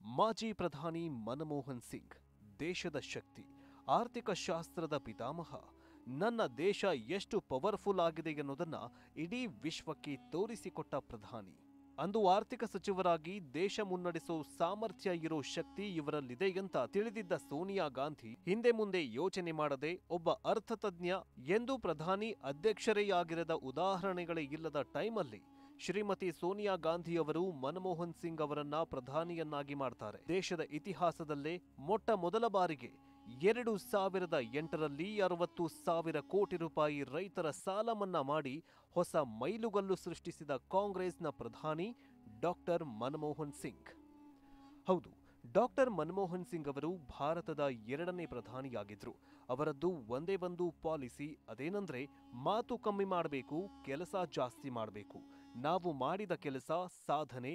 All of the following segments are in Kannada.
ಮಾಜಿ ಪ್ರಧಾನಿ ಮನಮೋಹನ್ ಸಿಂಗ್ ದೇಶದ ಶಕ್ತಿ, ಆರ್ಥಿಕ ಶಾಸ್ತ್ರದ ಪಿತಾಮಹ. ನನ್ನ ದೇಶ ಎಷ್ಟು ಪವರ್ಫುಲ್ ಆಗಿದೆ ಎನ್ನುವುದನ್ನು ಇಡೀ ವಿಶ್ವಕ್ಕೆ ತೋರಿಸಿಕೊಟ್ಟ ಪ್ರಧಾನಿ. ಅಂದು ಆರ್ಥಿಕ ಸಚಿವರಾಗಿ ದೇಶ ಮುನ್ನಡೆಸೋ ಸಾಮರ್ಥ್ಯ ಇರೋ ಶಕ್ತಿ ಇವರಲ್ಲಿದೆ ಅಂತ ತಿಳಿದಿದ್ದ ಸೋನಿಯಾ ಗಾಂಧಿ ಹಿಂದೆ ಮುಂದೆ ಯೋಚನೆ ಮಾಡದೆ ಒಬ್ಬ ಅರ್ಥತಜ್ಞ ಎಂದು ಪ್ರಧಾನಿ ಅಧ್ಯಕ್ಷರೇ ಆಗಿರದ ಉದಾಹರಣೆಗಳೇ ಇಲ್ಲದ ಟೈಮಲ್ಲಿ ಶ್ರೀಮತಿ ಸೋನಿಯಾ ಗಾಂಧಿ ಅವರು ಮನಮೋಹನ್ ಸಿಂಗ್ ಅವರನ್ನ ಪ್ರಧಾನಿಯನ್ನಾಗಿ ಮಾಡ್ತಾರೆ. ದೇಶದ ಇತಿಹಾಸದಲ್ಲೇ ಮೊಟ್ಟ ಮೊದಲ ಬಾರಿಗೆ 2008ರಲ್ಲಿ 60,000 ಕೋಟಿ ರೂಪಾಯಿ ರೈತರ ಸಾಲ ಮನ್ನಾ ಮಾಡಿ ಹೊಸ ಮೈಲುಗಲ್ಲು ಸೃಷ್ಟಿಸಿದ ಕಾಂಗ್ರೆಸ್ನ ಪ್ರಧಾನಿ ಡಾಕ್ಟರ್ ಮನಮೋಹನ್ ಸಿಂಗ್. ಹೌದು, ಡಾಕ್ಟರ್ ಮನಮೋಹನ್ ಸಿಂಗ್ ಅವರು ಭಾರತದ 2ನೇ ಪ್ರಧಾನಿಯಾಗಿದ್ರು. ಅವರದ್ದು ಒಂದೇ ಒಂದು ಪಾಲಿಸಿ, ಅದೇನಂದ್ರೆ ಮಾತು ಕಮ್ಮಿ ಮಾಡಬೇಕು, ಕೆಲಸ ಜಾಸ್ತಿ ಮಾಡಬೇಕು. ನಾವು ಮಾಡಿದ ಕೆಲಸ ಸಾಧನೆ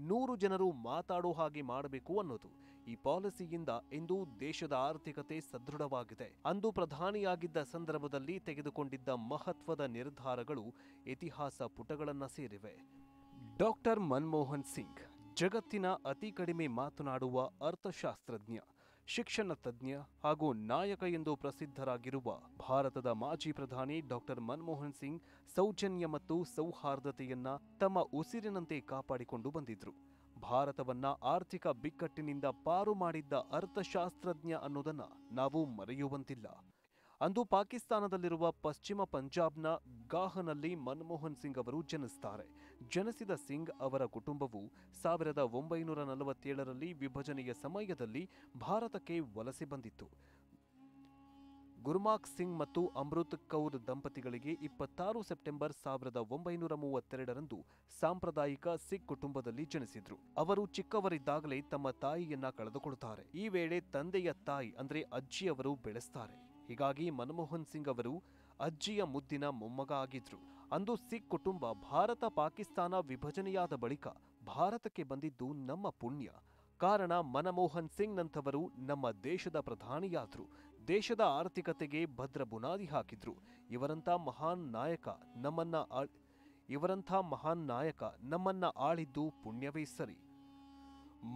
100 ಜನರು ಮಾತಾಡೋ ಹಾಗೆ ಮಾಡಬೇಕು ಅನ್ನೋದು. ಈ ಪಾಲಿಸಿಯಿಂದ ಇಂದು ದೇಶದ ಆರ್ಥಿಕತೆ ಸದೃಢವಾಗಿದೆ. ಅಂದು ಪ್ರಧಾನಿಯಾಗಿದ್ದ ಸಂದರ್ಭದಲ್ಲಿ ತೆಗೆದುಕೊಂಡಿದ್ದ ಮಹತ್ವದ ನಿರ್ಧಾರಗಳು ಇತಿಹಾಸ ಪುಟಗಳನ್ನ ಸೇರಿವೆ. ಡಾಕ್ಟರ್ ಮನಮೋಹನ್ ಸಿಂಗ್ ಜಗತ್ತಿನ ಅತಿ ಕಡಿಮೆ ಮಾತನಾಡುವ ಅರ್ಥಶಾಸ್ತ್ರಜ್ಞ, ಶಿಕ್ಷಣ ತಜ್ಞ ಹಾಗೂ ನಾಯಕ ಎಂದು ಪ್ರಸಿದ್ಧರಾಗಿರುವ ಭಾರತದ ಮಾಜಿ ಪ್ರಧಾನಿ ಡಾಕ್ಟರ್ ಮನಮೋಹನ್ ಸಿಂಗ್ ಸೌಜನ್ಯ ಮತ್ತು ಸೌಹಾರ್ದತೆಯನ್ನ ತಮ್ಮ ಉಸಿರಿನಂತೆ ಕಾಪಾಡಿಕೊಂಡು ಬಂದಿದ್ರು. ಭಾರತವನ್ನ ಆರ್ಥಿಕ ಬಿಕ್ಕಟ್ಟಿನಿಂದ ಪಾರು ಮಾಡಿದ್ದ ಅರ್ಥಶಾಸ್ತ್ರಜ್ಞ ಅನ್ನೋದನ್ನ ನಾವು ಮರೆಯುವಂತಿಲ್ಲ. ಅಂದು ಪಾಕಿಸ್ತಾನದಲ್ಲಿರುವ ಪಶ್ಚಿಮ ಪಂಜಾಬ್ನ ಗಾಹನಲ್ಲಿ ಮನಮೋಹನ್ ಸಿಂಗ್ ಅವರು ಜನಿಸ್ತಾರೆ. ಜನಿಸಿದ ಸಿಂಗ್ ಅವರ ಕುಟುಂಬವು 1947ರಲ್ಲಿ ವಿಭಜನೆಯ ಸಮಯದಲ್ಲಿ ಭಾರತಕ್ಕೆ ವಲಸೆ ಬಂದಿತ್ತು. ಗುರುಮಾಕ್ ಸಿಂಗ್ ಮತ್ತು ಅಮೃತ್ ಕೌರ್ ದಂಪತಿಗಳಿಗೆ 26 ಸೆಪ್ಟೆಂಬರ್ 1932ರಂದು ಸಾಂಪ್ರದಾಯಿಕ ಸಿಖ್ ಕುಟುಂಬದಲ್ಲಿ ಜನಿಸಿದ್ರು. ಅವರು ಚಿಕ್ಕವರಿದ್ದಾಗಲೇ ತಮ್ಮ ತಾಯಿಯನ್ನ ಕಳೆದುಕೊಳ್ತಾರೆ. ಈ ವೇಳೆ ತಂದೆಯ ತಾಯಿ ಅಂದ್ರೆ ಅಜ್ಜಿಯವರು ಬೆಳೆಸ್ತಾರೆ. ಹೀಗಾಗಿ ಮನಮೋಹನ್ ಸಿಂಗ್ ಅವರು ಅಜ್ಜಿಯ ಮುದ್ದಿನ ಮೊಮ್ಮಗ ಆಗಿದ್ರು. ಅಂದು ಸಿಖ್ ಕುಟುಂಬ ಭಾರತ ಪಾಕಿಸ್ತಾನ ವಿಭಜನೆಯಾದ ಬಳಿಕ ಭಾರತಕ್ಕೆ ಬಂದಿದ್ದು ನಮ್ಮ ಪುಣ್ಯ. ಕಾರಣ ಮನಮೋಹನ್ ಸಿಂಗ್ ನಂತವರು ನಮ್ಮ ದೇಶದ ಪ್ರಧಾನಿಯಾದ್ರು. ದೇಶದ ಆರ್ಥಿಕತೆಗೆ ಭದ್ರ ಬುನಾದಿ ಹಾಕಿದ್ರು. ಇವರಂಥ ಮಹಾನ್ ನಾಯಕ ನಮ್ಮನ್ನ ಆಳಿದ್ದು ಪುಣ್ಯವೇ ಸರಿ.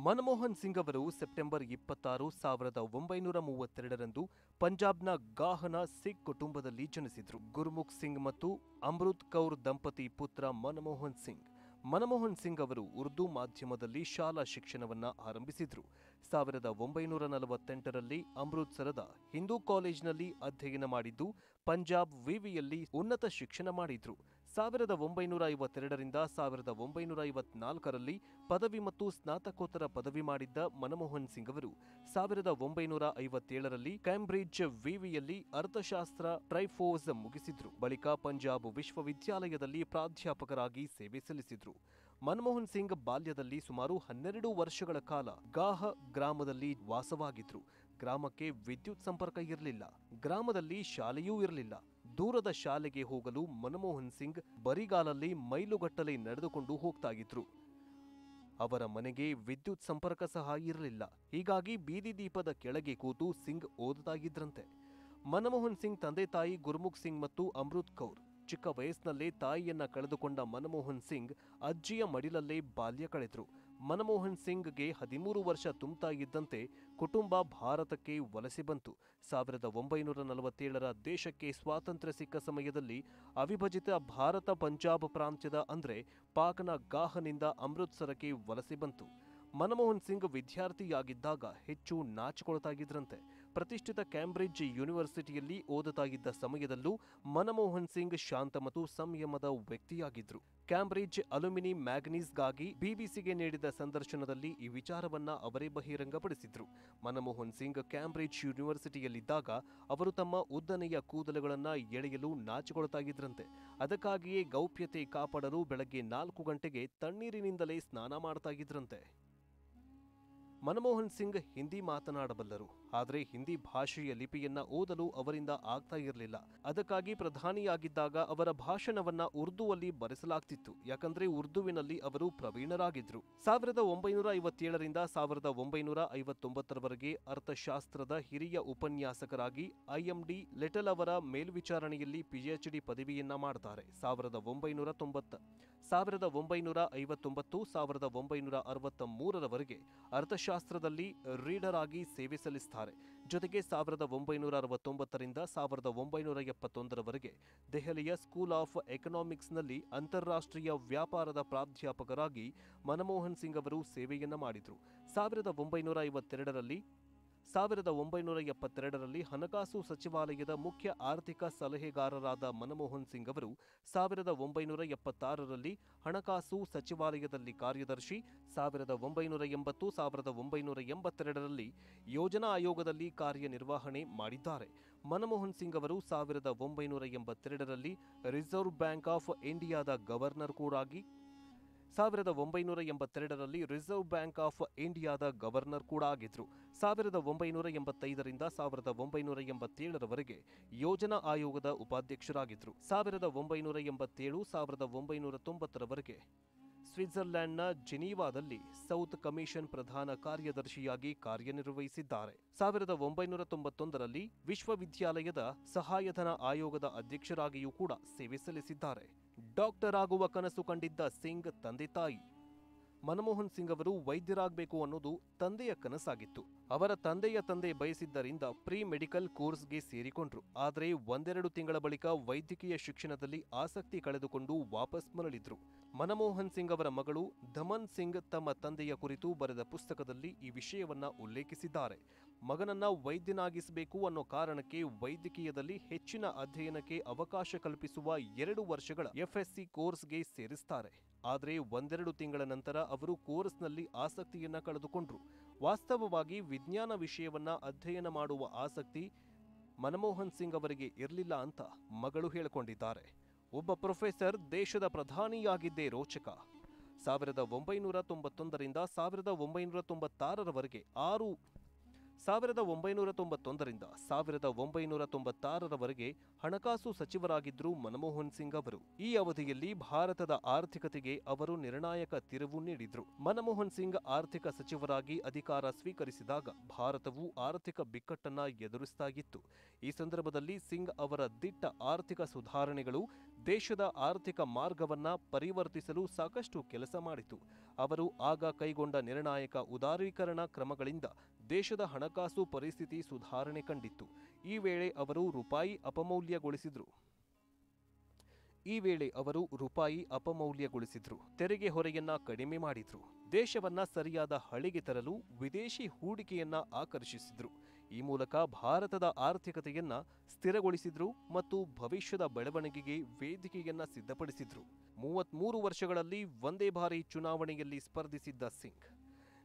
ಮನಮೋಹನ್ ಸಿಂಗ್ ಅವರು ಸೆಪ್ಟೆಂಬರ್ 26, 1932ರಂದು ಪಂಜಾಬ್ನ ಗಾಹನ ಸಿಖ್ ಕುಟುಂಬದಲ್ಲಿ ಜನಿಸಿದ್ರು. ಗುರುಮುಖ್ ಸಿಂಗ್ ಮತ್ತು ಅಮೃತ್ ಕೌರ್ ದಂಪತಿ ಪುತ್ರ ಮನಮೋಹನ್ ಸಿಂಗ್. ಮನಮೋಹನ್ ಸಿಂಗ್ ಅವರು ಉರ್ದು ಮಾಧ್ಯಮದಲ್ಲಿ ಶಾಲಾ ಶಿಕ್ಷಣವನ್ನ ಆರಂಭಿಸಿದ್ರು. 1948ರಲ್ಲಿ ಅಮೃತ್ಸರದ ಹಿಂದೂ ಕಾಲೇಜಿನಲ್ಲಿ ಅಧ್ಯಯನ ಮಾಡಿದ್ದು ಪಂಜಾಬ್ ವಿವಿಯಲ್ಲಿ ಉನ್ನತ ಶಿಕ್ಷಣ ಮಾಡಿದ್ರು. 1952ರಿಂದ 1954ರಲ್ಲಿ ಪದವಿ ಮತ್ತು ಸ್ನಾತಕೋತ್ತರ ಪದವಿ ಮಾಡಿದ್ದ ಮನಮೋಹನ್ ಸಿಂಗ್ ಅವರು 1957ರಲ್ಲಿ ಕ್ಯಾಂಬ್ರಿಡ್ಜ್ ವಿವಿಯಲ್ಲಿ ಅರ್ಥಶಾಸ್ತ್ರ ಟ್ರೈಫೋಸ್ ಮುಗಿಸಿದ್ರು. ಬಳಿಕ ಪಂಜಾಬ್ ವಿಶ್ವವಿದ್ಯಾಲಯದಲ್ಲಿ ಪ್ರಾಧ್ಯಾಪಕರಾಗಿ ಸೇವೆ ಸಲ್ಲಿಸಿದ್ರು. ಮನಮೋಹನ್ ಸಿಂಗ್ ಬಾಲ್ಯದಲ್ಲಿ ಸುಮಾರು 12 ವರ್ಷಗಳ ಕಾಲ ಗಾಹ ಗ್ರಾಮದಲ್ಲಿ ವಾಸವಾಗಿದ್ರು. ಗ್ರಾಮಕ್ಕೆ ವಿದ್ಯುತ್ ಸಂಪರ್ಕ ಇರಲಿಲ್ಲ. ಗ್ರಾಮದಲ್ಲಿ ಶಾಲೆಯೂ ಇರಲಿಲ್ಲ. ದೂರದ ಶಾಲೆಗೆ ಹೋಗಲು ಮನಮೋಹನ್ ಸಿಂಗ್ ಬರಿಗಾಲಲ್ಲಿ ಮೈಲುಗಟ್ಟಲೆ ನಡೆದುಕೊಂಡು ಹೋಗ್ತಾ ಇದ್ರು. ಅವರ ಮನೆಗೆ ವಿದ್ಯುತ್ ಸಂಪರ್ಕ ಸಹ ಇರಲಿಲ್ಲ. ಹೀಗಾಗಿ ಬೀದಿ ದೀಪದ ಕೆಳಗೆ ಕೂತು ಸಿಂಗ್ ಓದುತ್ತಾ ಇದ್ರಂತೆ. ಮನಮೋಹನ್ ಸಿಂಗ್ ತಂದೆ ತಾಯಿ ಗುರುಮುಖ್ ಸಿಂಗ್ ಮತ್ತು ಅಮೃತ್ ಕೌರ್. ಚಿಕ್ಕ ವಯಸ್ಸಿನಲ್ಲೇ ತಾಯಿಯನ್ನ ಕಳೆದುಕೊಂಡ ಮನಮೋಹನ್ ಸಿಂಗ್ ಅಜ್ಜಿಯ ಮಡಿಲಲ್ಲೇ ಬಾಲ್ಯ ಕಳೆದ್ರು. ಮನಮೋಹನ್ ಸಿಂಗ್ಗೆ 13 ವರ್ಷ ತುಂಬುತ್ತಾ ಇದ್ದಂತೆ ಕುಟುಂಬ ಭಾರತಕ್ಕೆ ವಲಸೆ ಬಂತು. 1947ರ ದೇಶಕ್ಕೆ ಸ್ವಾತಂತ್ರ್ಯ ಸಿಕ್ಕ ಸಮಯದಲ್ಲಿ ಅವಿಭಜಿತ ಭಾರತ ಪಂಜಾಬ್ ಪ್ರಾಂತ್ಯದ ಅಂದ್ರೆ ಪಾಕ್ನ ಗಾಹನಿಂದ ಅಮೃತ್ಸರಕ್ಕೆ ವಲಸೆ ಬಂತು. ಮನಮೋಹನ್ ಸಿಂಗ್ ವಿದ್ಯಾರ್ಥಿಯಾಗಿದ್ದಾಗ ಹೆಚ್ಚು ನಾಚಿಕೊಳ್ತಾ ಇದ್ರಂತೆ. ಪ್ರತಿಷ್ಠಿತ ಕ್ಯಾಂಬ್ರಿಡ್ಜ್ ಯೂನಿವರ್ಸಿಟಿಯಲ್ಲಿ ಓದುತ್ತಾ ಇದ್ದ ಸಮಯದಲ್ಲೂ ಮನಮೋಹನ್ ಸಿಂಗ್ ಶಾಂತ ಮತ್ತು ಸಂಯಮದ ವ್ಯಕ್ತಿಯಾಗಿದ್ರು. ಕ್ಯಾಂಬ್ರಿಡ್ಜ್ ಅಲ್ಯೂಮಿನಿ ಮ್ಯಾಗನೀಸ್ಗಾಗಿ ಬಿಬಿಸಿಗೆ ನೀಡಿದ ಸಂದರ್ಶನದಲ್ಲಿ ಈ ವಿಚಾರವನ್ನ ಅವರೇ ಬಹಿರಂಗಪಡಿಸಿದ್ರು. ಮನಮೋಹನ್ ಸಿಂಗ್ ಕ್ಯಾಂಬ್ರಿಡ್ಜ್ ಯೂನಿವರ್ಸಿಟಿಯಲ್ಲಿದ್ದಾಗ ಅವರು ತಮ್ಮ ಉದ್ದನೆಯ ಕೂದಲುಗಳನ್ನ ಎಳೆಯಲು ನಾಚಿಕೊಳ್ತಾ ಇದ್ರಂತೆ. ಅದಕ್ಕಾಗಿಯೇ ಗೌಪ್ಯತೆ ಕಾಪಾಡಲು ಬೆಳಗ್ಗೆ 4 ಗಂಟೆಗೆ ತಣ್ಣೀರಿನಿಂದಲೇ ಸ್ನಾನ ಮಾಡ್ತಾ ಇದ್ರಂತೆ. ಮನಮೋಹನ್ ಸಿಂಗ್ ಹಿಂದಿ ಮಾತನಾಡಬಲ್ಲರು. ಆದರೆ ಹಿಂದಿ ಭಾಷೆಯ ಲಿಪಿಯನ್ನ ಓದಲು ಅವರಿಂದ ಆಗ್ತಾ ಇರಲಿಲ್ಲ. ಅದಕ್ಕಾಗಿ ಪ್ರಧಾನಿಯಾಗಿದ್ದಾಗ ಅವರ ಭಾಷಣವನ್ನ ಉರ್ದುವಲ್ಲಿ ಬರೆಸಲಾಗ್ತಿತ್ತು. ಯಾಕಂದ್ರೆ ಉರ್ದುವಿನಲ್ಲಿ ಅವರು ಪ್ರವೀಣರಾಗಿದ್ರು. 1957ರಿಂದ 1959ರವರೆಗೆ ಅರ್ಥಶಾಸ್ತ್ರದ ಹಿರಿಯ ಉಪನ್ಯಾಸಕರಾಗಿ IMD ಲಿಟಲ್ ಅವರ ಮೇಲ್ವಿಚಾರಣೆಯಲ್ಲಿ PhD ಪದವಿಯನ್ನ ಮಾಡ್ತಾರೆ. 1959, 1963ರವರೆಗೆ ಅರ್ಥಶಾಸ್ತ್ರ ಅರ್ಥಶಾಸ್ತ್ರದಲ್ಲಿ ರೀಡರ್ ಆಗಿ ಸೇವೆ ಸಲ್ಲಿಸುತ್ತಾರೆ. ಜೊತೆಗೆ 1969ರಿಂದ 1971ರವರೆಗೆ ದೆಹಲಿಯ ಸ್ಕೂಲ್ ಆಫ್ ಎಕನಾಮಿಕ್ಸ್ನಲ್ಲಿ ಅಂತಾರಾಷ್ಟ್ರೀಯ ವ್ಯಾಪಾರದ ಪ್ರಾಧ್ಯಾಪಕರಾಗಿ ಮನಮೋಹನ್ ಸಿಂಗ್ ಅವರು ಸೇವೆಯನ್ನ ಮಾಡಿದರು. 1972ರಲ್ಲಿ ಹಣಕಾಸು ಸಚಿವಾಲಯದ ಮುಖ್ಯ ಆರ್ಥಿಕ ಸಲಹೆಗಾರರಾದ ಮನಮೋಹನ್ ಸಿಂಗ್ ಅವರು 1976ರಲ್ಲಿ ಹಣಕಾಸು ಸಚಿವಾಲಯದಲ್ಲಿ ಕಾರ್ಯದರ್ಶಿ, 1980-1982ರಲ್ಲಿ ಯೋಜನಾ ಆಯೋಗದಲ್ಲಿ ಕಾರ್ಯನಿರ್ವಹಣೆ ಮಾಡಿದ್ದಾರೆ. ಮನಮೋಹನ್ ಸಿಂಗ್ ಅವರು 1982ರಲ್ಲಿ ರಿಸರ್ವ್ ಬ್ಯಾಂಕ್ ಆಫ್ ಇಂಡಿಯಾದ ಗವರ್ನರ್ ಕೂಡ ಆಗಿ 1982ರಲ್ಲಿ ರಿಸರ್ವ್ ಬ್ಯಾಂಕ್ ಆಫ್ ಇಂಡಿಯಾದ ಗವರ್ನರ್ ಕೂಡ ಆಗಿದ್ರು. 1985ರಿಂದ 1987ರವರೆಗೆ ಯೋಜನಾ ಆಯೋಗದ ಉಪಾಧ್ಯಕ್ಷರಾಗಿದ್ದರು. 1987-1990ರವರೆಗೆ ಸ್ವಿಟ್ಜರ್ಲೆಂಡ್ನ ಜಿನೀವಾದಲ್ಲಿ ಸೌತ್ ಕಮಿಷನ್ ಪ್ರಧಾನ ಕಾರ್ಯದರ್ಶಿಯಾಗಿ ಕಾರ್ಯನಿರ್ವಹಿಸಿದ್ದಾರೆ. 1991ರಲ್ಲಿ ವಿಶ್ವವಿದ್ಯಾಲಯದ ಸಹಾಯಧನ ಆಯೋಗದ ಅಧ್ಯಕ್ಷರಾಗಿಯೂ ಕೂಡ ಸೇವೆ ಸಲ್ಲಿಸಿದ್ದಾರೆ. ಡಾಕ್ಟರ್ ಆಗುವ ಕನಸು ಕಂಡಿದ್ದ ಸಿಂಗ್ ತಂದೆ ತಾಯಿ. ಮನಮೋಹನ್ ಸಿಂಗ್ ಅವರು ವೈದ್ಯರಾಗಬೇಕು ಅನ್ನೋದು ತಂದೆಯ ಕನಸಾಗಿತ್ತು. ಅವರ ತಂದೆಯ ತಂದೆ ಬಯಸಿದ್ದರಿಂದ ಪ್ರೀ ಮೆಡಿಕಲ್ ಕೋರ್ಸ್ಗೆ ಸೇರಿಕೊಂಡ್ರು. ಆದರೆ ಒಂದೆರಡು ತಿಂಗಳ ಬಳಿಕ ವೈದ್ಯಕೀಯ ಶಿಕ್ಷಣದಲ್ಲಿ ಆಸಕ್ತಿ ಕಳೆದುಕೊಂಡು ವಾಪಸ್ ಮರಳಿದ್ರು. ಮನಮೋಹನ್ ಸಿಂಗ್ ಅವರ ಮಗಳು ಧಮನ್ ಸಿಂಗ್ ತಮ್ಮ ತಂದೆಯ ಕುರಿತು ಬರೆದ ಪುಸ್ತಕದಲ್ಲಿ ಈ ವಿಷಯವನ್ನ ಉಲ್ಲೇಖಿಸಿದ್ದಾರೆ. ಮಗನನ್ನ ವೈದ್ಯನಾಗಿಸಬೇಕು ಅನ್ನೋ ಕಾರಣಕ್ಕೆ ವೈದ್ಯಕೀಯದಲ್ಲಿ ಹೆಚ್ಚಿನ ಅಧ್ಯಯನಕ್ಕೆ ಅವಕಾಶ ಕಲ್ಪಿಸುವ 2 ವರ್ಷಗಳ FSc ಕೋರ್ಸ್ಗೆ ಸೇರಿಸ್ತಾರೆ. ಆದರೆ ಒಂದೆರಡು ತಿಂಗಳ ನಂತರ ಅವರು ಕೋರ್ಸ್ನಲ್ಲಿ ಆಸಕ್ತಿಯನ್ನ ಕಳೆದುಕೊಂಡ್ರು. ವಾಸ್ತವವಾಗಿ ವಿಜ್ಞಾನ ವಿಷಯವನ್ನ ಅಧ್ಯಯನ ಮಾಡುವ ಆಸಕ್ತಿ ಮನಮೋಹನ್ ಸಿಂಗ್ ಅವರಿಗೆ ಇರಲಿಲ್ಲ ಅಂತ ಮಗಳು ಹೇಳಿಕೊಂಡಿದ್ದಾರೆ. ಒಬ್ಬ ಪ್ರೊಫೆಸರ್ ದೇಶದ ಪ್ರಧಾನಿಯಾಗಿದ್ದೇ ರೋಚಕ. 1991ರಿಂದ 1996ರವರೆಗೆ 1996ರವರೆಗೆ ಹಣಕಾಸು ಸಚಿವರಾಗಿದ್ದರು ಮನಮೋಹನ್ ಸಿಂಗ್ ಅವರು. ಈ ಅವಧಿಯಲ್ಲಿ ಭಾರತದ ಆರ್ಥಿಕತೆಗೆ ಅವರು ನಿರ್ಣಾಯಕ ತಿರುವು ನೀಡಿದ್ರು. ಮನಮೋಹನ್ ಸಿಂಗ್ ಆರ್ಥಿಕ ಸಚಿವರಾಗಿ ಅಧಿಕಾರ ಸ್ವೀಕರಿಸಿದಾಗ ಭಾರತವು ಆರ್ಥಿಕ ಬಿಕ್ಕಟ್ಟನ್ನ ಎದುರಿಸುತ್ತಾಗಿತ್ತು. ಈ ಸಂದರ್ಭದಲ್ಲಿ ಸಿಂಗ್ ಅವರ ದಿಟ್ಟ ಆರ್ಥಿಕ ಸುಧಾರಣೆಗಳು ದೇಶದ ಆರ್ಥಿಕ ಮಾರ್ಗವನ್ನ ಪರಿವರ್ತಿಸಲು ಸಾಕಷ್ಟು ಕೆಲಸ ಮಾಡಿತು. ಅವರು ಆಗ ಕೈಗೊಂಡ ನಿರ್ಣಾಯಕ ಉದಾರೀಕರಣ ಕ್ರಮಗಳಿಂದ ದೇಶದ ಹಣಕಾಸು ಪರಿಸ್ಥಿತಿ ಸುಧಾರಣೆ ಕಂಡಿತ್ತು. ಈ ವೇಳೆ ಅವರು ರೂಪಾಯಿ ಅಪಮೌಲ್ಯಗೊಳಿಸಿದ್ರು, ತೆರಿಗೆ ಹೊರೆಯನ್ನ ಕಡಿಮೆ ಮಾಡಿದ್ರು, ದೇಶವನ್ನ ಸರಿಯಾದ ಹಳಿಗೆ ತರಲು ವಿದೇಶಿ ಹೂಡಿಕೆಯನ್ನ ಆಕರ್ಷಿಸಿದ್ರು. ಈ ಮೂಲಕ ಭಾರತದ ಆರ್ಥಿಕತೆಯನ್ನ ಸ್ಥಿರಗೊಳಿಸಿದ್ರು ಮತ್ತು ಭವಿಷ್ಯದ ಬೆಳವಣಿಗೆಗೆ ವೇದಿಕೆಯನ್ನ ಸಿದ್ಧಪಡಿಸಿದ್ರು. 33 ವರ್ಷಗಳಲ್ಲಿ ಒಂದೇ ಬಾರಿ ಚುನಾವಣೆಯಲ್ಲಿ ಸ್ಪರ್ಧಿಸಿದ್ದ ಸಿಂಗ್.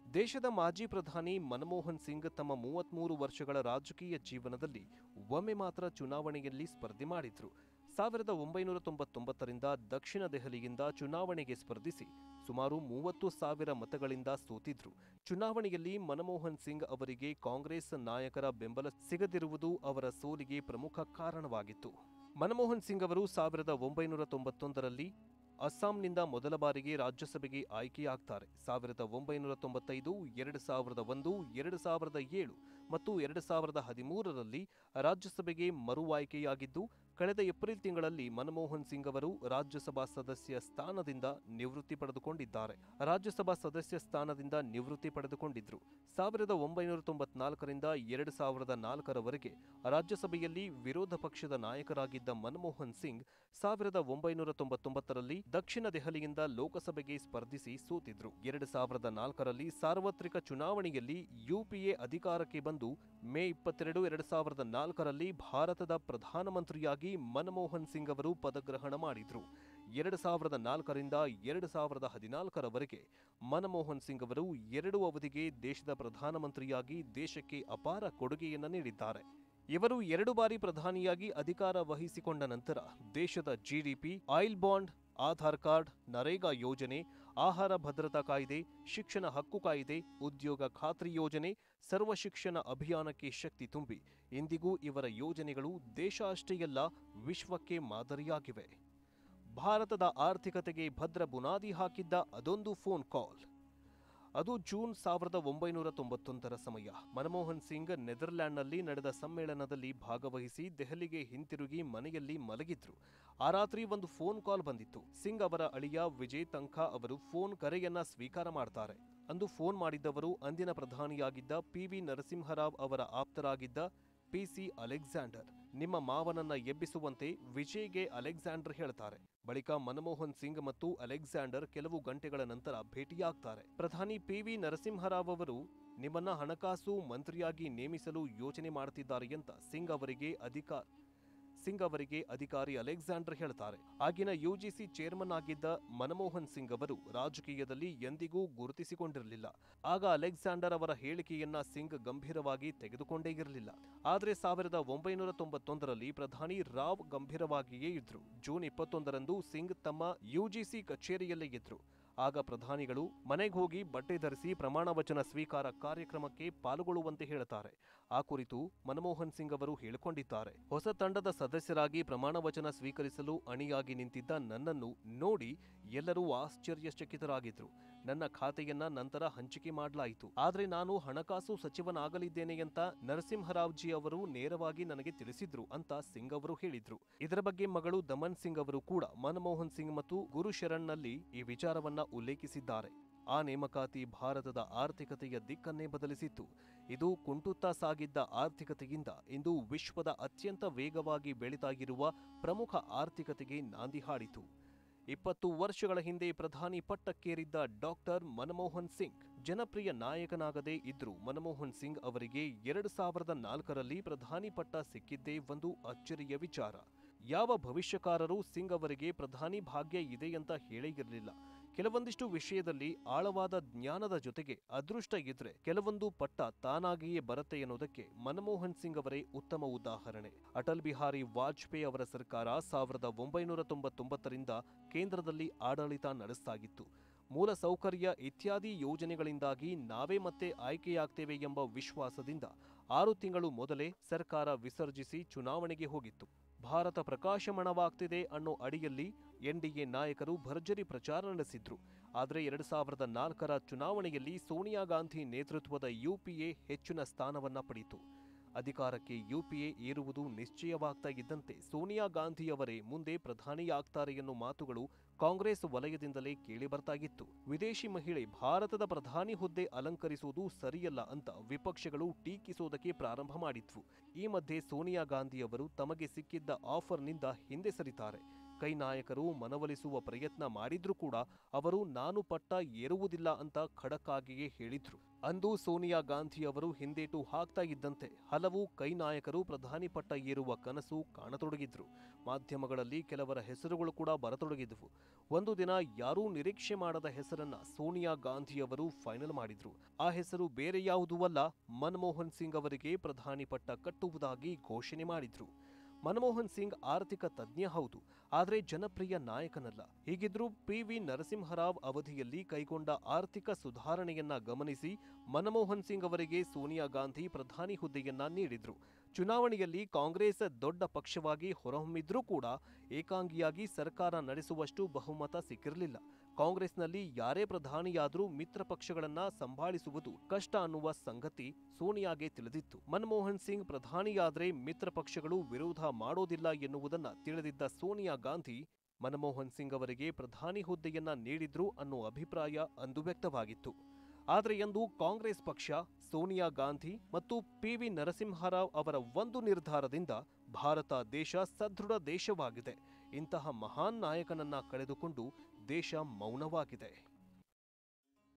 ದೇಶದ ಮಾಜಿ ಪ್ರಧಾನಿ ಮನಮೋಹನ್ ಸಿಂಗ್ ತಮ್ಮ 33 ವರ್ಷಗಳ ರಾಜಕೀಯ ಜೀವನದಲ್ಲಿ ಒಮ್ಮೆ ಮಾತ್ರ ಚುನಾವಣೆಯಲ್ಲಿ ಸ್ಪರ್ಧೆ ಮಾಡಿದ್ರು. 1999ರಿಂದ ದಕ್ಷಿಣ ದೆಹಲಿಯಿಂದ ಚುನಾವಣೆಗೆ ಸ್ಪರ್ಧಿಸಿ ಸುಮಾರು 30,000 ಮತಗಳಿಂದ ಸೋತಿದ್ರು. ಚುನಾವಣೆಯಲ್ಲಿ ಮನಮೋಹನ್ ಸಿಂಗ್ ಅವರಿಗೆ ಕಾಂಗ್ರೆಸ್ ನಾಯಕರ ಬೆಂಬಲ ಸಿಗದಿರುವುದು ಅವರ ಸೋಲಿಗೆ ಪ್ರಮುಖ ಕಾರಣವಾಗಿತ್ತು. ಮನಮೋಹನ್ ಸಿಂಗ್ ಅವರು 1991ರಲ್ಲಿ ಅಸ್ಸಾಂನಿಂದ ಮೊದಲ ಬಾರಿಗೆ ರಾಜ್ಯಸಭೆಗೆ ಆಯ್ಕೆಯಾಗ್ತಾರೆ. 1995, 2001, 2007 ಮತ್ತು 2013ರಲ್ಲಿ ರಾಜ್ಯಸಭೆಗೆ ಮರು ಆಯ್ಕೆಯಾಗಿದ್ದು, ಕಳೆದ ಏಪ್ರಿಲ್ ತಿಂಗಳಲ್ಲಿ ಮನಮೋಹನ್ ಸಿಂಗ್ ಅವರು ರಾಜ್ಯಸಭಾ ಸದಸ್ಯ ಸ್ಥಾನದಿಂದ ನಿವೃತ್ತಿ ಪಡೆದುಕೊಂಡಿದ್ದಾರೆ. 1994ರಿಂದ 2004ರವರೆಗೆ ರಾಜ್ಯಸಭೆಯಲ್ಲಿ ವಿರೋಧ ಪಕ್ಷದ ನಾಯಕರಾಗಿದ್ದ ಮನಮೋಹನ್ ಸಿಂಗ್ 1999ರಲ್ಲಿ ದಕ್ಷಿಣ ದೆಹಲಿಯಿಂದ ಲೋಕಸಭೆಗೆ ಸ್ಪರ್ಧಿಸಿ ಸೋತಿದ್ರು. 2004ರಲ್ಲಿ ಸಾರ್ವತ್ರಿಕ ಚುನಾವಣೆಯಲ್ಲಿ UPA ಅಧಿಕಾರಕ್ಕೆ ಬಂದು ಮೇ 22, 2004ರಲ್ಲಿ ಭಾರತದ ಪ್ರಧಾನಮಂತ್ರಿಯಾಗಿ ಮನಮೋಹನ್ ಸಿಂಗ್ ಅವರು ಪದಗ್ರಹಣ ಮಾಡಿದ್ರು. 2004ರಿಂದ 2014ರವರೆಗೆ ಮನಮೋಹನ್ ಸಿಂಗ್ ಅವರು 2 ಅವಧಿಗೆ ದೇಶದ ಪ್ರಧಾನಮಂತ್ರಿಯಾಗಿ ದೇಶಕ್ಕೆ ಅಪಾರ ಕೊಡುಗೆಯನ್ನು ನೀಡಿದ್ದಾರೆ. ಇವರು 2 ಬಾರಿ ಪ್ರಧಾನಿಯಾಗಿ ಅಧಿಕಾರ ವಹಿಸಿಕೊಂಡ ನಂತರ ದೇಶದ GDP, oil bond, Aadhaar card, NREGA ಯೋಜನೆ, ಆಹಾರ ಭದ್ರತಾ ಕಾಯ್ದೆ, ಶಿಕ್ಷಣ ಹಕ್ಕು ಕಾಯ್ದೆ, ಉದ್ಯೋಗ ಖಾತ್ರಿ ಯೋಜನೆ, ಸರ್ವ ಶಿಕ್ಷಣ ಅಭಿಯಾನಕ್ಕೆ ಶಕ್ತಿ ತುಂಬಿ ಇಂದಿಗೂ ಇವರ ಯೋಜನೆಗಳು ದೇಶ ಅಷ್ಟೇ ಅಲ್ಲ ವಿಶ್ವಕ್ಕೆ ಮಾದರಿಯಾಗಿವೆ. ಭಾರತದ ಆರ್ಥಿಕತೆಗೆ ಭದ್ರ ಬುನಾದಿ ಹಾಕಿದ್ದ ಅದೊಂದು ಫೋನ್ ಕಾಲ್. ಅದು ಜೂನ್ 1991ರ ಸಮಯ. ಮನಮೋಹನ್ ಸಿಂಗ್ ನೆದರ್ಲ್ಯಾಂಡ್ನಲ್ಲಿ ನಡೆದ ಸಮ್ಮೇಳನದಲ್ಲಿ ಭಾಗವಹಿಸಿ ದೆಹಲಿಗೆ ಹಿಂತಿರುಗಿ ಮನೆಯಲ್ಲಿ ಮಲಗಿದ್ರು. ಆ ರಾತ್ರಿ ಒಂದು ಫೋನ್ ಕಾಲ್ ಬಂದಿತ್ತು. ಸಿಂಗ್ ಅವರ ಅಳಿಯ ವಿಜಯ್ ತಂಖಾ ಅವರು ಫೋನ್ ಕರೆಯನ್ನ ಸ್ವೀಕಾರ ಮಾಡ್ತಾರೆ. ಅಂದು ಫೋನ್ ಮಾಡಿದ್ದವರು ಅಂದಿನ ಪ್ರಧಾನಿಯಾಗಿದ್ದ PV ನರಸಿಂಹರಾವ್ ಅವರ ಆಪ್ತರಾಗಿದ್ದ PC ಅಲೆಕ್ಸಾಂಡರ್. ನಿಮ್ಮ ಮಾವನನ್ನ ಎಬ್ಬಿಸುವಂತೆ ವಿಜಯ್ಗೆ ಅಲೆಕ್ಸಾಂಡರ್ ಹೇಳ್ತಾರೆ. ಬಳಿಕ ಮನಮೋಹನ್ ಸಿಂಗ್ ಮತ್ತು ಅಲೆಕ್ಸಾಂಡರ್ ಕೆಲವು ಗಂಟೆಗಳ ನಂತರ ಭೇಟಿಯಾಗ್ತಾರೆ. ಪ್ರಧಾನಿ PV ನರಸಿಂಹರಾವ್ ಅವರು ನಿಮ್ಮನ್ನ ಹಣಕಾಸು ಮಂತ್ರಿಯಾಗಿ ನೇಮಿಸಲು ಯೋಚನೆ ಮಾಡುತ್ತಿದ್ದಾರೆ ಅಂತ ಸಿಂಗ್ ಅವರಿಗೆ ಅಧಿಕಾರಿ ಅಲೆಕ್ಸಾಂಡರ್ ಹೇಳ್ತಾರೆ. ಆಗಿನ UGC ಚೇರ್ಮನ್ ಆಗಿದ್ದ ಮನಮೋಹನ್ ಸಿಂಗ್ ಅವರು ರಾಜಕೀಯದಲ್ಲಿ ಎಂದಿಗೂ ಗುರುತಿಸಿಕೊಂಡಿರಲಿಲ್ಲ. ಆಗ ಅಲೆಕ್ಸಾಂಡರ್ ಅವರ ಹೇಳಿಕೆಯನ್ನ ಸಿಂಗ್ ಗಂಭೀರವಾಗಿ ತೆಗೆದುಕೊಂಡೇ ಇರಲಿಲ್ಲ. ಆದರೆ 1991ರಲ್ಲಿ ಪ್ರಧಾನಿ ರಾವ್ ಗಂಭೀರವಾಗಿಯೇ ಇದ್ರು. ಜೂನ್ 21ರಂದು ಸಿಂಗ್ ತಮ್ಮ UGC ಕಚೇರಿಯಲ್ಲೇ ಇದ್ರು. ಆಗ ಪ್ರಧಾನಿಗಳು ಮನೆಗೆ ಹೋಗಿ ಬಟ್ಟೆ ಧರಿಸಿ ಪ್ರಮಾಣ ವಚನ ಸ್ವೀಕಾರ ಕಾರ್ಯಕ್ರಮಕ್ಕೆ ಪಾಲ್ಗೊಳ್ಳುವಂತೆ ಹೇಳ್ತಾರೆ. ಆ ಕುರಿತು ಮನಮೋಹನ್ ಸಿಂಗ್ ಅವರು ಹೇಳಿಕೊಂಡಿದ್ದಾರೆ. ಹೊಸ ತಂಡದ ಸದಸ್ಯರಾಗಿ ಪ್ರಮಾಣ ವಚನ ಸ್ವೀಕರಿಸಲು ಅಣಿಯಾಗಿ ನಿಂತಿದ್ದ ನನ್ನನ್ನು ನೋಡಿ ಎಲ್ಲರೂ ಆಶ್ಚರ್ಯಚಕಿತರಾಗಿದ್ರು. ನನ್ನ ಖಾತೆಯನ್ನ ನಂತರ ಹಂಚಿಕೆ ಮಾಡಲಾಯಿತು. ಆದ್ರೆ ನಾನು ಹಣಕಾಸು ಸಚಿವನಾಗಲಿದ್ದೇನೆ ಅಂತ ನರಸಿಂಹರಾವ್ಜಿ ಅವರು ನೇರವಾಗಿ ನನಗೆ ತಿಳಿಸಿದ್ರು ಅಂತ ಸಿಂಗ್ ಅವರು ಹೇಳಿದ್ರು. ಇದರ ಬಗ್ಗೆ ಮಗಳು ದಮನ್ ಸಿಂಗ್ ಅವರು ಕೂಡ ಮನಮೋಹನ್ ಸಿಂಗ್ ಮತ್ತು ಗುರು ಶರಣ್ನಲ್ಲಿ ಈ ವಿಚಾರವನ್ನ ಉಲ್ಲೇಖಿಸಿದ್ದಾರೆ. ಆ ನೇಮಕಾತಿ ಭಾರತದ ಆರ್ಥಿಕತೆಯ ದಿಕ್ಕನ್ನೇ ಬದಲಿಸಿತ್ತು. ಇದು ಕುಂಟುತ್ತಾ ಸಾಗಿದ್ದ ಆರ್ಥಿಕತೆಯಿಂದ ಇಂದು ವಿಶ್ವದ ಅತ್ಯಂತ ವೇಗವಾಗಿ ಬೆಳೀತಾಗಿರುವ ಪ್ರಮುಖ ಆರ್ಥಿಕತೆಗೆ ನಾಂದಿ ಹಾಡಿತು. 20 ವರ್ಷಗಳ ಹಿಂದೆ ಪ್ರಧಾನಿ ಪಟ್ಟಕ್ಕೇರಿದ್ದ ಡಾಕ್ಟರ್ ಮನಮೋಹನ್ ಸಿಂಗ್ ಜನಪ್ರಿಯ ನಾಯಕನಾಗದೇ ಇದ್ರೂ ಮನಮೋಹನ್ ಸಿಂಗ್ ಅವರಿಗೆ 2004ರಲ್ಲಿ ಪ್ರಧಾನಿ ಪಟ್ಟ ಸಿಕ್ಕಿದ್ದೇ ಒಂದು ಅಚ್ಚರಿಯ ವಿಚಾರ. ಯಾವ ಭವಿಷ್ಯಕಾರರೂ ಸಿಂಗ್ ಅವರಿಗೆ ಪ್ರಧಾನಿ ಭಾಗ್ಯ ಇದೆ ಅಂತ ಹೇಳೇ ಇರಲಿಲ್ಲ. ಕೆಲವೊಂದಿಷ್ಟು ವಿಷಯದಲ್ಲಿ ಆಳವಾದ ಜ್ಞಾನದ ಜೊತೆಗೆ ಅದೃಷ್ಟ ಇದ್ರೆ ಕೆಲವೊಂದು ಪಟ್ಟ ತಾನಾಗಿಯೇ ಬರುತ್ತೆ ಎನ್ನುವುದಕ್ಕೆ ಮನಮೋಹನ್ ಸಿಂಗ್ ಅವರೇ ಉತ್ತಮ ಉದಾಹರಣೆ. ಅಟಲ್ ಬಿಹಾರಿ ವಾಜಪೇಯಿ ಅವರ ಸರ್ಕಾರ 1999ರಿಂದ ಕೇಂದ್ರದಲ್ಲಿ ಆಡಳಿತ ನಡೆಸಲಾಗಿತ್ತು. ಮೂಲ ಸೌಕರ್ಯ ಇತ್ಯಾದಿ ಯೋಜನೆಗಳಿಂದಾಗಿ ನಾವೇ ಮತ್ತೆ ಆಯ್ಕೆಯಾಗ್ತೇವೆ ಎಂಬ ವಿಶ್ವಾಸದಿಂದ 6 ತಿಂಗಳು ಮೊದಲೇ ಸರ್ಕಾರ ವಿಸರ್ಜಿಸಿ ಚುನಾವಣೆಗೆ ಹೋಗಿತ್ತು. ಭಾರತ ಪ್ರಕಾಶಮಾನವಾಗ್ತಿದೆ ಅನ್ನೋ ಅಡಿಯಲ್ಲಿ NDA ನಾಯಕರು ಭರ್ಜರಿ ಪ್ರಚಾರ ನಡೆಸಿದ್ರು. ಆದರೆ 2004ರ ಚುನಾವಣೆಯಲ್ಲಿ ಸೋನಿಯಾ ಗಾಂಧಿ ನೇತೃತ್ವದ UPA ಹೆಚ್ಚಿನ ಸ್ಥಾನವನ್ನ ಪಡೆಯಿತು. ಅಧಿಕಾರಕ್ಕೆ UPA ಏರುವುದು ನಿಶ್ಚಯವಾಗ್ತಾ ಇದ್ದಂತೆ ಸೋನಿಯಾ ಗಾಂಧಿಯವರೇ ಮುಂದೆ ಪ್ರಧಾನಿಯಾಗ್ತಾರೆ ಎನ್ನುವ ಮಾತುಗಳು ಕಾಂಗ್ರೆಸ್ ವಲಯದಿಂದಲೇ ಕೇಳಿ ಬರ್ತಾಗಿತ್ತು. ವಿದೇಶಿ ಮಹಿಳೆ ಭಾರತದ ಪ್ರಧಾನಿ ಹುದ್ದೆ ಅಲಂಕರಿಸುವುದು ಸರಿಯಲ್ಲ ಅಂತ ವಿಪಕ್ಷಗಳು ಟೀಕಿಸುವುದಕ್ಕೆ ಪ್ರಾರಂಭ ಮಾಡಿದ್ವು. ಈ ಮಧ್ಯೆ ಸೋನಿಯಾ ಗಾಂಧಿಯವರು ತಮಗೆ ಸಿಕ್ಕಿದ್ದ ಆಫರ್ನಿಂದ ಹಿಂದೆ ಸರಿತಾರೆ. ಕೈ ನಾಯಕರು ಮನವೊಲಿಸುವ ಪ್ರಯತ್ನ ಮಾಡಿದ್ರೂ ಕೂಡ ಅವರು ನಾನು ಪಟ್ಟ ಏರುವುದಿಲ್ಲ ಅಂತ ಖಡಕ್ ಆಗಿಯೇ ಹೇಳಿದ್ರು. ಅಂದು ಸೋನಿಯಾ ಗಾಂಧಿ ಅವರು ಹಿಂದೇಟು ಹಾಕ್ತಾ ಇದ್ದಂತೆ ಹಲವು ಕೈ ನಾಯಕರು ಪ್ರಧಾನಿ ಪಟ್ಟ ಏರುವ ಕನಸು ಕಾಣತೊಡಗಿದ್ರು. ಮಾಧ್ಯಮಗಳಲ್ಲಿ ಕೆಲವರ ಹೆಸರುಗಳು ಕೂಡ ಬರತೊಡಗಿದ್ವು. ಒಂದು ದಿನ ಯಾರೂ ನಿರೀಕ್ಷೆ ಮಾಡದ ಹೆಸರನ್ನ ಸೋನಿಯಾ ಗಾಂಧಿಯವರು ಫೈನಲ್ ಮಾಡಿದ್ರು. ಆ ಹೆಸರು ಬೇರೆ ಯಾವುದೂ ಅಲ್ಲ, ಮನಮೋಹನ್ ಸಿಂಗ್ ಅವರಿಗೆ ಪ್ರಧಾನಿ ಪಟ್ಟ ಕಟ್ಟುವುದಾಗಿ ಘೋಷಣೆ ಮಾಡಿದ್ರು. ಮನಮೋಹನ್ ಸಿಂಗ್ ಆರ್ಥಿಕ ತಜ್ಞ ಹೌದು, ಆದರೆ ಜನಪ್ರಿಯ ನಾಯಕನಲ್ಲ. ಹೀಗಿದ್ರೂ PV ನರಸಿಂಹರಾವ್ ಅವಧಿಯಲ್ಲಿ ಕೈಗೊಂಡ ಆರ್ಥಿಕ ಸುಧಾರಣೆಯನ್ನ ಗಮನಿಸಿ ಮನಮೋಹನ್ ಸಿಂಗ್ ಅವರಿಗೆ ಸೋನಿಯಾ ಗಾಂಧಿ ಪ್ರಧಾನಿ ಹುದ್ದೆಯನ್ನ ನೀಡಿದ್ರು. ಚುನಾವಣೆಯಲ್ಲಿ ಕಾಂಗ್ರೆಸ್ ದೊಡ್ಡ ಪಕ್ಷವಾಗಿ ಹೊರಹೊಮ್ಮಿದ್ರೂ ಕೂಡ ಏಕಾಂಗಿಯಾಗಿ ಸರ್ಕಾರ ನಡೆಸುವಷ್ಟು ಬಹುಮತ ಸಿಕ್ಕಿರಲಿಲ್ಲ. ಕಾಂಗ್ರೆಸ್ನಲ್ಲಿ ಯಾರೇ ಪ್ರಧಾನಿಯಾದರೂ ಮಿತ್ರ ಪಕ್ಷಗಳನ್ನ ಸಂಭಾಳಿಸುವುದು ಕಷ್ಟ ಅನ್ನುವ ಸಂಗತಿ ಸೋನಿಯಾಗೆ ತಿಳಿದಿತ್ತು. ಮನಮೋಹನ್ ಸಿಂಗ್ ಪ್ರಧಾನಿಯಾದ್ರೆ ಮಿತ್ರ ಪಕ್ಷಗಳು ವಿರೋಧ ಮಾಡೋದಿಲ್ಲ ಎನ್ನುವುದನ್ನ ತಿಳಿದಿದ್ದ ಸೋನಿಯಾ ಗಾಂಧಿ ಮನಮೋಹನ್ ಸಿಂಗ್ ಅವರಿಗೆ ಪ್ರಧಾನಿ ಹುದ್ದೆಯನ್ನ ನೀಡಿದ್ರು ಅನ್ನೋ ಅಭಿಪ್ರಾಯ ಅಂದು ವ್ಯಕ್ತವಾಗಿತ್ತು. ಆದರೆ ಎಂದು ಕಾಂಗ್ರೆಸ್ ಪಕ್ಷ ಸೋನಿಯಾ ಗಾಂಧಿ ಮತ್ತು PV ನರಸಿಂಹರಾವ್ ಅವರ ಒಂದು ನಿರ್ಧಾರದಿಂದ ಭಾರತ ದೇಶ ಸದೃಢ ದೇಶವಾಗಿದೆ. ಇಂತಹ ಮಹಾನ್ ನಾಯಕನನ್ನ ಕಳೆದುಕೊಂಡು ದೇಶ ಮೌನವಾಗಿದೆ.